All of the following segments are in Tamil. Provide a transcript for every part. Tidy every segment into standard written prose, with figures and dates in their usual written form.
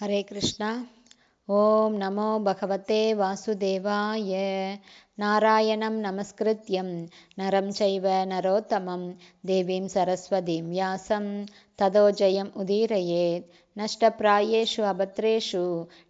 हरे कृष्णा। ओम नमो भगवते वासुदेवाय। नारायणं नमस्कृत्यं नरं चैव नरोत्तमं देवीं सरस्वतीं व्यासं ततो जयम् उदीरयेत्। नष्टप्रायेषु अभद्रेषु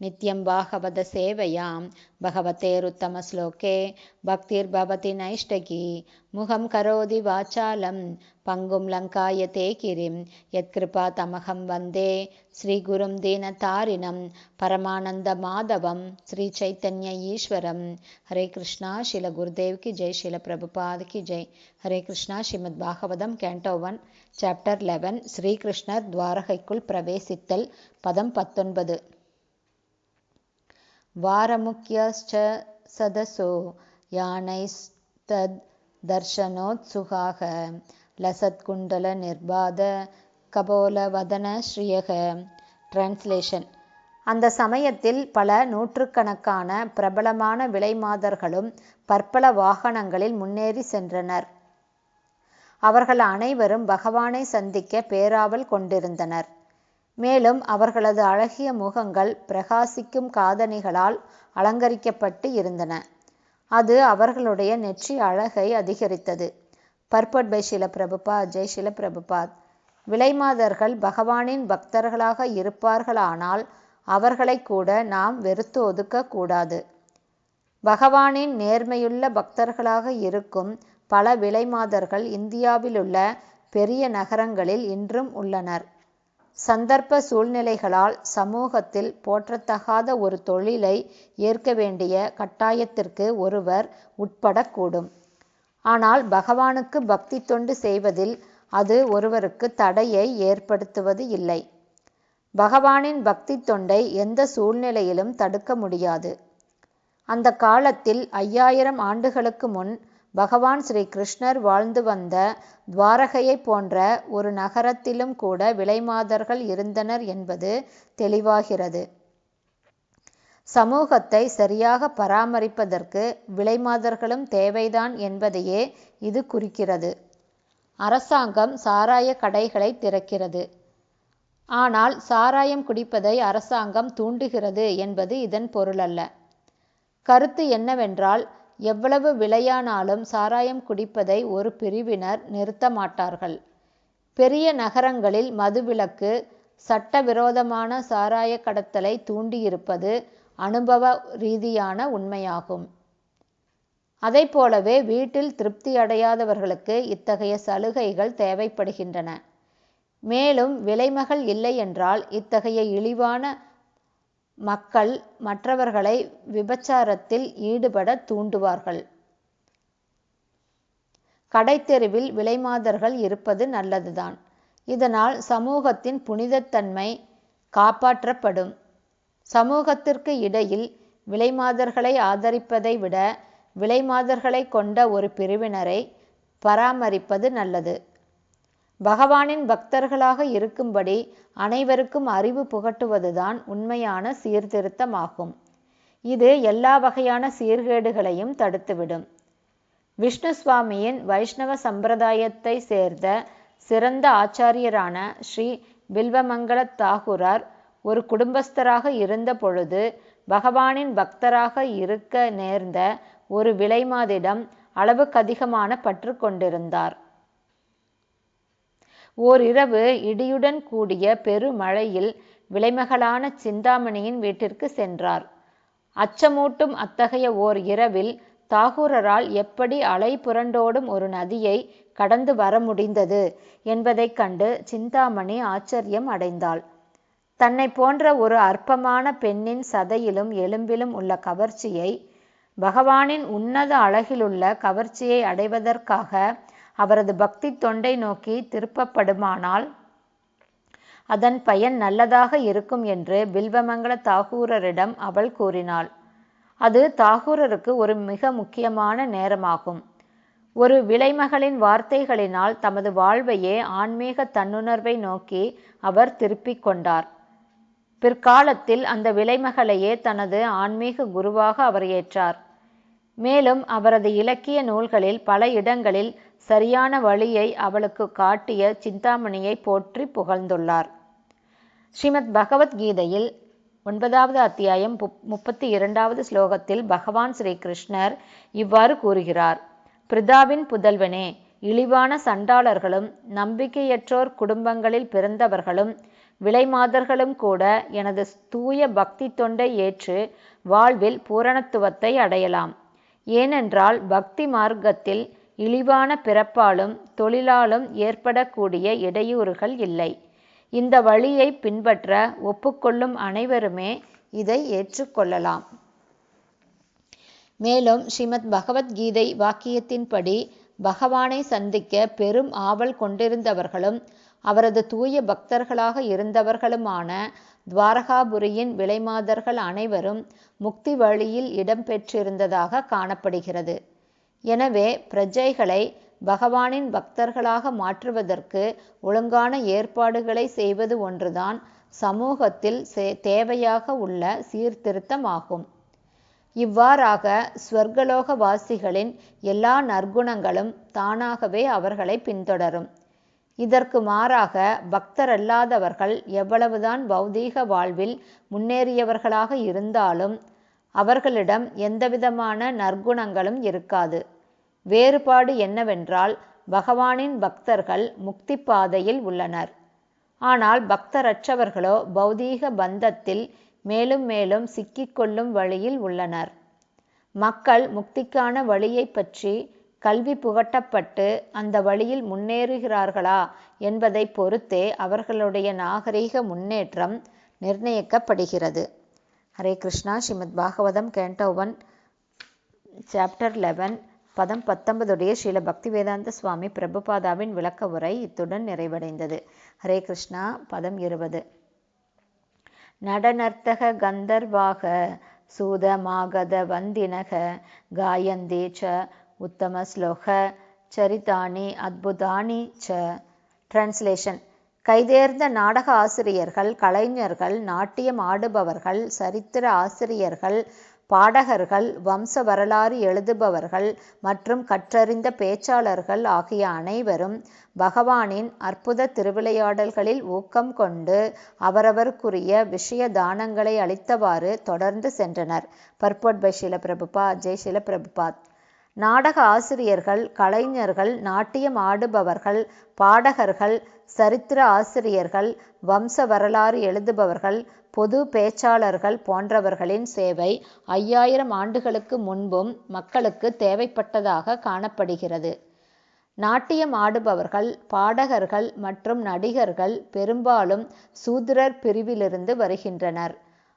नित्यं भागवत सेवयां भगवतेरुत्तमश्लोके भक्तिर्भवति नैष्ठकी। मुखं करोति वाचालं पङ्गुं लङ्कायते गिरिं यत्कृपातमहं वन्दे श्रीगुरुं दीनतारिणं परमानंद माधवं श्री चैतन्य ईश्वरम। हरे कृष्णा। शिल गुरुदेव की जय, शिल प्रभुपाद की जय। हरे कृष्णा। श्रीमद् பாகவதம் கேண்டோ 1 சாப்டர் 11 ஸ்ரீகிருஷ்ணர் துவாரகைக்குள் பிரவேசித்தல். பதம் 19. வாரமுக்யஸ்ச சதசோ யானைஸ்தத் தர்ஷனோத்சுகாக லசத்குண்டல நிர்பாத கபோல வதன ஸ்ரீயக. டிரான்ஸ்லேஷன். அந்த சமயத்தில் பல நூற்றுக்கணக்கான பிரபலமான விலைமாதர்களும் பற்பல வாகனங்களில் முன்னேறி சென்றனர். அவர்கள் அனைவரும் பகவானை சந்திக்க பேராவல் கொண்டிருந்தனர். மேலும் அவர்களது அழகிய முகங்கள் பிரகாசிக்கும் காதணிகளால் அலங்கரிக்கப்பட்டு இருந்தன. அது அவர்களுடைய நெற்றி அழகை அதிகரித்தது. பர்பட் பை ஷில பிரபுபாத். ஜெய் ஷில பிரபுபாத். விலைமாதர்கள் பகவானின் பக்தர்களாக இருப்பார்களானால் அவர்களை கூட நாம் வெறுத்து ஒதுக்க கூடாது. பகவானின் நேர்மையுள்ள பக்தர்களாக இருக்கும் பல விலைமாதர்கள் இந்தியாவிலுள்ள பெரிய நகரங்களில் இன்றும் உள்ளனர். சந்தர்ப்ப சூழ்நிலைகளால் சமூகத்தில் போற்றத்தகாத ஒரு தொழிலை ஏற்க வேண்டிய கட்டாயத்திற்கு ஒருவர் உட்படக்கூடும். ஆனால் பகவானுக்கு பக்தி தொண்டு செய்வதில் அது ஒருவருக்கு தடையை ஏற்படுத்துவது இல்லை. பகவானின் பக்தி தொண்டை எந்த சூழ்நிலையிலும் தடுக்க முடியாது. அந்த காலத்தில் 5000 ஆண்டுகளுக்கு முன் பகவான் ஸ்ரீ கிருஷ்ணர் வாழ்ந்து வந்த துவாரகையை போன்ற ஒரு நகரத்திலும் கூட விலைமாதர்கள் இருந்தனர் என்பது தெளிவாகிறது. சமூகத்தை சரியாக பராமரிப்பதற்கு விலைமாதர்களும் தேவைதான் என்பதையே இது குறிக்கிறது. அரசாங்கம் சாராய கடைகளை திறக்கிறது. ஆனால் சாராயம் குடிப்பதை அரசாங்கம் தூண்டுகிறது என்பது இதன் பொருளல்ல. கருத்து என்னவென்றால், எவ்வளவு விலையானாலும் சாராயம் குடிப்பதை ஒரு பிரிவினர் நிறுத்த மாட்டார்கள். பெரிய நகரங்களில் மதுவிலக்கு சட்டவிரோதமான சாராய கடத்தலை தூண்டியிருப்பது அனுபவ ரீதியான உண்மையாகும். அதைப்போலவே வீட்டில் திருப்தி அடையாதவர்களுக்கு இத்தகைய சலுகைகள் தேவைப்படுகின்றன. மேலும் விலைமகள் இல்லை என்றால் இத்தகைய இழிவான மக்கள் மற்றவர்களை விபச்சாரத்தில் ஈடுபட தூண்டுவார்கள். கடைத்தெருவில் விலைமாதர்கள் இருப்பது நல்லதுதான். இதனால் சமூகத்தின் புனிதத்தன்மை காப்பாற்றப்படும். சமூகத்திற்கு இடையில் விலைமாதர்களை ஆதரிப்பதை விட விலைமாதர்களை கொண்ட ஒரு பிரிவினரை பராமரிப்பது நல்லது. பகவானின் பக்தர்களாக இருக்கும்படி அனைவருக்கும் அறிவு புகட்டுவதுதான் உண்மையான சீர்திருத்தமாகும். இது எல்லா வகையான சீர்கேடுகளையும் தடுத்துவிடும். விஷ்ணு சுவாமியின் வைஷ்ணவ சம்பிரதாயத்தை சேர்ந்த சிறந்த ஆச்சாரியரான ஸ்ரீ பில்வமங்கள தாகூரார் ஒரு குடும்பஸ்தராக இருந்த பொழுது பகவானின் பக்தராக இருக்க நேர்ந்த ஒரு விலைமாதிடம் அளவுக்கதிகமான பற்று கொண்டிருந்தார். ஓரிரவு இடியுடன் கூடிய பெருமழையில் விலைமகளான சிந்தாமணியின் வீட்டிற்கு சென்றார். அச்சமூட்டும் அத்தகைய ஓர் இரவில் தாகூரரால் எப்படி அலை புரண்டோடும் ஒரு நதியை கடந்து வர முடிந்தது என்பதைக் கண்டு சிந்தாமணி ஆச்சரியம் அடைந்தாள். தன்னை போன்ற ஒரு அற்பமான பெண்ணின் சதையிலும் எலும்பிலும் உள்ள கவர்ச்சியை பகவானின் உன்னத அழகிலுள்ள கவர்ச்சியை அடைவதற்காக அவரது பக்தி தொண்டை நோக்கி திருப்பப்படுமானால் அதன் பயன் நல்லதாக இருக்கும் என்று பில்வமங்கள தாகூரரிடம் அவள் கூறினாள். அது தாகூரருக்கு ஒரு மிக முக்கியமான நேரமாகும். ஒரு விலைமகளின் வார்த்தைகளினால் தமது வாழ்வையே ஆன்மீக தன்னுணர்வை நோக்கி அவர் திருப்பிக் கொண்டார். பிற்காலத்தில் அந்த விலைமகளையே தனது ஆன்மீக குருவாக அவர் ஏற்றார். மேலும் அவரது இலக்கிய நூல்களில் பல இடங்களில் சரியான வழியை அவளுக்கு காட்டிய சிந்தாமணியை போற்றி புகழ்ந்துள்ளார். ஸ்ரீமத் பகவத்கீதையில் 9வது அத்தியாயம் 32வது ஸ்லோகத்தில் பகவான் ஸ்ரீ கிருஷ்ணர் இவ்வாறு கூறுகிறார். பிருதாவின் புதல்வனே, இழிவான சண்டாளர்களும் நம்பிக்கையற்றோர் குடும்பங்களில் பிறந்தவர்களும் விலைமாதர்களும் கூட எனது தூய பக்தி தொண்டை ஏற்று வாழ்வில் பூரணத்துவத்தை அடையலாம். ஏனென்றால் பக்தி மார்க்கத்தில் இழிவான பிறப்பாலும் தொழிலாலும் ஏற்படக்கூடிய இடையூறுகள் இல்லை. இந்த வழியை பின்பற்ற ஒப்புக்கொள்ளும் அனைவருமே இதை ஏற்றுக்கொள்ளலாம். மேலும் ஸ்ரீமத் பகவத்கீதை வாக்கியத்தின்படி பகவானை சந்திக்க பெரும் ஆவல் கொண்டிருந்தவர்களும் அவரது தூய பக்தர்களாக இருந்தவர்களுமான துவாரகாபுரியின் விலைமாதர்கள் அனைவரும் முக்தி வழியில் இடம்பெற்றிருந்ததாக காணப்படுகிறது. எனவே பிரஜைகளை பகவானின் பக்தர்களாக மாற்றுவதற்கு ஒழுங்கான ஏற்பாடுகளை செய்வது ஒன்றுதான் சமூகத்தில் தேவையாக உள்ள சீர்திருத்தமாகும். இவ்வாறாக ஸ்வர்கலோக வாசிகளின் எல்லா நற்குணங்களும் தானாகவே அவர்களை பின்தொடரும். இதற்கு மாறாக பக்தரல்லாதவர்கள் எவ்வளவுதான் பௌதீக வாழ்வில் முன்னேறியவர்களாக இருந்தாலும் அவர்களிடம் எந்தவிதமான நற்குணங்களும் இருக்காது. வேறுபாடு என்னவென்றால் பகவானின் பக்தர்கள் முக்தி பாதையில் உள்ளனர். ஆனால் பக்தரற்றவர்களோ பௌதீக பந்தத்தில் மேலும் மேலும் சிக்கிக்கொள்ளும் வழியில் உள்ளனர். மக்கள் முக்திக்கான வழியை பற்றி கல்வி புகட்டப்பட்டு அந்த வழியில் முன்னேறுகிறார்களா என்பதை பொறுத்தே அவர்களுடைய நாகரீக முன்னேற்றம் நிர்ணயிக்கப்படுகிறது. ஹரே கிருஷ்ணா. ஸ்ரீமத் பாகவதம் கேண்டோ 1 சாப்டர் 11 பதம் 19 ஸ்ரீல பக்திவேதாந்த சுவாமி பிரபுபாதாவின் விளக்க உரை இத்துடன் நிறைவடைந்தது. ஹரே கிருஷ்ணா. பதம் 20. நடனர்த்தக கந்தர்வாக சூதமாகத வந்தினக காயந்தே ச உத்தம ஸ்லோக சரிதானி அத்புதானி ச. டிரான்ஸ்லேஷன். கைதேர்ந்த நாடக ஆசிரியர்கள், கலைஞர்கள், நாட்டியம் ஆடுபவர்கள், சரித்திர ஆசிரியர்கள், பாடகர்கள், வம்ச வரலாறு எழுதுபவர்கள் மற்றும் கற்றறிந்த பேச்சாளர்கள் ஆகிய அனைவரும் பகவானின் அற்புத திருவிளையாடல்களில் ஊக்கம் கொண்டு அவரவருக்குரிய விஷய தானங்களை அளித்தவாறு தொடர்ந்து சென்றனர். Purport by Srila Prabhupada. ஜெய் ஸ்ரீல பிரபுபாத். நாடக ஆசிரியர்கள், கலைஞர்கள், நாட்டியம் ஆடுபவர்கள், பாடகர்கள், சரித்திர ஆசிரியர்கள், வம்ச வரலாறு எழுதுபவர்கள், பொது பேச்சாளர்கள் போன்றவர்களின் சேவை 5000 ஆண்டுகளுக்கு முன்பும் மக்களுக்கு தேவைப்பட்டதாக காணப்படுகிறது. நாட்டியம் ஆடுபவர்கள், பாடகர்கள் மற்றும் நடிகர்கள் பெரும்பாலும் சூத்திரர் பிரிவிலிருந்து வருகின்றனர்.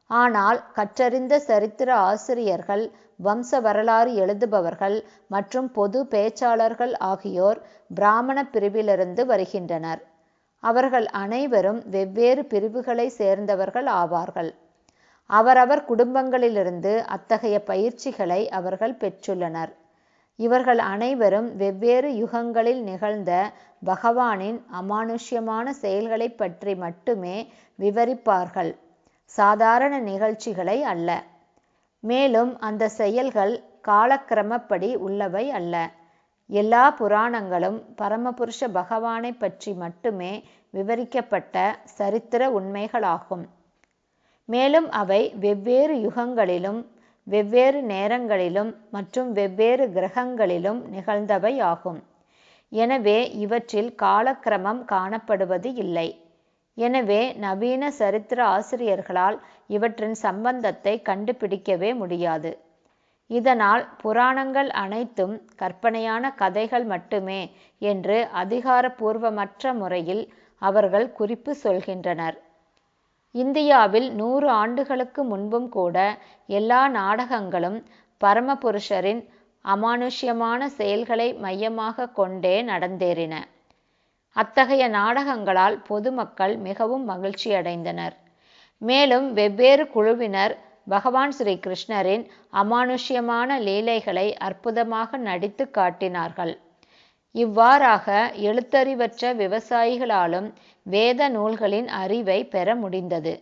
ஆனால் கற்றறிந்த சரித்திர ஆசிரியர்கள், வம்ச வரலாறு எழுதுபவர்கள் மற்றும் பொது பேச்சாளர்கள் ஆகியோர் பிராமண பிரிவிலிருந்து வருகின்றனர். அவர்கள் அனைவரும் வெவ்வேறு பிரிவுகளை சேர்ந்தவர்கள் ஆவார்கள். அவரவர் குடும்பங்களிலிருந்து அத்தகைய பயிற்சிகளை அவர்கள் பெற்றுள்ளனர். இவர்கள் அனைவரும் வெவ்வேறு யுகங்களில் நிகழ்ந்த பகவானின் அமானுஷ்யமான செயல்களை பற்றி மட்டுமே விவரிப்பார்கள், சாதாரண நிகழ்ச்சிகளை அல்ல. மேலும் அந்த செயல்கள் காலக்கிரமப்படி உள்ளவை அல்ல. எல்லா புராணங்களும் பரமபுருஷ பகவானை பற்றி மட்டுமே விவரிக்கப்பட்ட சரித்திர உண்மைகளாகும். மேலும் அவை வெவ்வேறு யுகங்களிலும் வெவ்வேறு நேரங்களிலும் மற்றும் வெவ்வேறு கிரகங்களிலும் நிகழ்ந்தவை ஆகும். எனவே இவற்றில் காலக்கிரமம் காணப்படுவது இல்லை. எனவே நவீன சரித்திர ஆசிரியர்களால் இவற்றின் சம்பந்தத்தை கண்டுபிடிக்கவே முடியாது. இதனால் புராணங்கள் அனைத்தும் கற்பனையான கதைகள் மட்டுமே என்று அதிகாரபூர்வமற்ற முறையில் அவர்கள் குறிப்பு சொல்கின்றனர். இந்தியாவில் 100 ஆண்டுகளுக்கு முன்பும் கூட எல்லா நாடகங்களும் பரமபுருஷரின் அமானுஷ்யமான செயல்களை மையமாக கொண்டே நடந்தேறின. அத்தகைய நாடகங்களால் பொதுமக்கள் மிகவும் மகிழ்ச்சியடைந்தனர். மேலும் வெவ்வேறு குழுவினர் பகவான் ஸ்ரீ கிருஷ்ணரின் அமானுஷ்யமான லீலைகளை அற்புதமாக நடித்து காட்டினார்கள். இவ்வாறாக எழுத்தறிவற்ற விவசாயிகளாலும் வேத நூல்களின் அறிவை பெற முடிந்தது.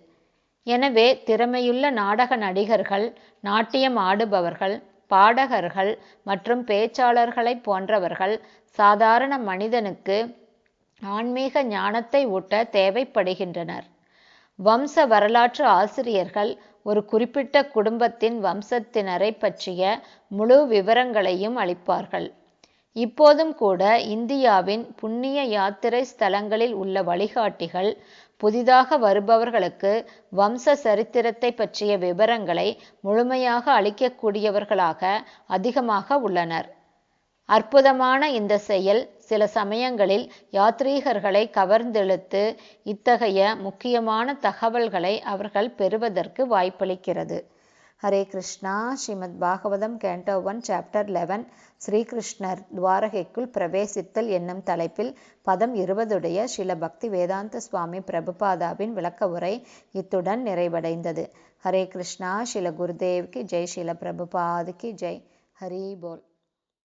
எனவே திறமையுள்ள நாடக நடிகர்கள், நாட்டியம் ஆடுபவர்கள், பாடகர்கள் மற்றும் பேச்சாளர்களை போன்றவர்கள் சாதாரண மனிதனுக்கு ஆன்மீக ஞானத்தை ஊட்ட தேவைப்படுகின்றனர். வம்ச வரலாற்று ஆசிரியர்கள் ஒரு குறிப்பிட்ட குடும்பத்தின் வம்சத்தினரை பற்றிய முழு விவரங்களையும் அளிப்பார்கள். இப்போதும் கூட இந்தியாவின் புண்ணிய யாத்திரை ஸ்தலங்களில் உள்ள வழிகாட்டிகள் புதிதாக வருபவர்களுக்கு வம்ச சரித்திரத்தை பற்றிய விவரங்களை முழுமையாக அளிக்கக்கூடியவர்களாக அதிகமாக உள்ளனர். அற்புதமான இந்த செயல் சில சமயங்களில் யாத்ரீகர்களை கவர்ந்தெழுத்து இத்தகைய முக்கியமான தகவல்களை அவர்கள் பெறுவதற்கு வாய்ப்பளிக்கிறது. ஹரே கிருஷ்ணா. ஸ்ரீமத் பாகவதம் கேண்டோ 1 சாப்டர் 11 ஸ்ரீகிருஷ்ணர் துவாரகைக்குள் பிரவேசித்தல் என்னும் தலைப்பில் பதம் 20 ஸ்ரீல பக்தி வேதாந்த சுவாமி பிரபுபாதாவின் விளக்க உரை இத்துடன் நிறைவடைந்தது. ஹரே கிருஷ்ணா. ஸ்ரீல குருதேவ்க்கு ஜெய். ஸ்ரீல பிரபுபாதுக்கு ஜெய். ஹரி போல்.